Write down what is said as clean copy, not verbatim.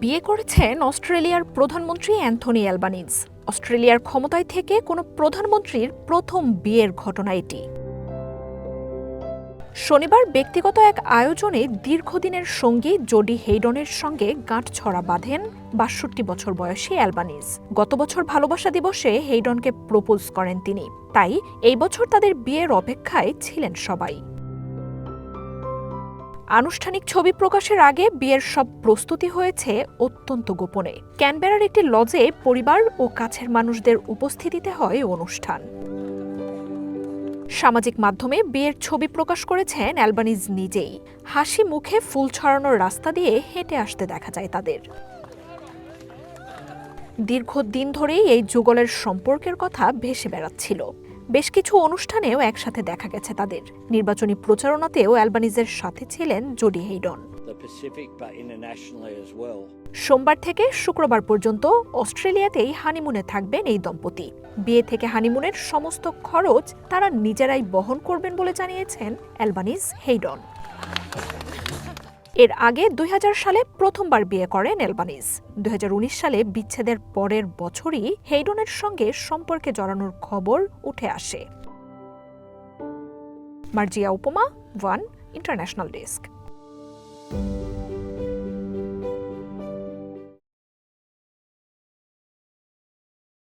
বিয়ে করেছেন অস্ট্রেলিয়ার প্রধানমন্ত্রী অ্যান্থনি অ্যালবানিজ। অস্ট্রেলিয়ার ক্ষমতায় থেকে কোনো প্রধানমন্ত্রীর প্রথম বিয়ের ঘটনা এটি। শনিবার ব্যক্তিগত এক আয়োজনে দীর্ঘদিনের সঙ্গী জোডি হেইডনের সঙ্গে গাঁটছড়া বাঁধেন ৬২ বছর বয়সী অ্যালবানিজ। গত বছর ভালোবাসা দিবসে হেইডনকে প্রপোজ করেন তিনি। তাই এই বছর তাদের বিয়ের অপেক্ষায় ছিলেন সবাই। আনুষ্ঠানিক ছবি প্রকাশের আগে বিয়ের সব প্রস্তুতি হয়েছে অত্যন্ত গোপনে। ক্যানবেরার একটি লজে পরিবার ও কাছের মানুষদের উপস্থিতিতে হয় অনুষ্ঠান। সামাজিক মাধ্যমে বিয়ের ছবি প্রকাশ করেছেন অ্যালবানিজ নিজেই। হাসি মুখে ফুল ছড়ানোর রাস্তা দিয়ে হেঁটে আসতে দেখা যায় তাদের। দীর্ঘদিন ধরেই এই যুগলের সম্পর্কের কথা ভেসে বেড়াচ্ছিল। বেশ কিছু অনুষ্ঠানেও একসাথে দেখা গেছে তাদের। নির্বাচনী প্রচারণাতেও অ্যালবানিজের সাথে ছিলেন জোডি হেইডন। সোমবার থেকে শুক্রবার পর্যন্ত অস্ট্রেলিয়াতেই হানিমুনে থাকবেন এই দম্পতি। বিয়ে থেকে হানিমুনের সমস্ত খরচ তারা নিজেরাই বহন করবেন বলে জানিয়েছেন অ্যালবানিজ হেইডন। এর আগে ২০০০ সালে প্রথমবার বিয়ে করেন অ্যালবানিজ। ২০১৯ সালে বিচ্ছেদের পরের বছরই হেইডনের সঙ্গে সম্পর্কে জড়ানোর খবর উঠে আসে। মার্জিয়া উপমা, ওয়ান ইন্টারন্যাশনাল ডেস্ক।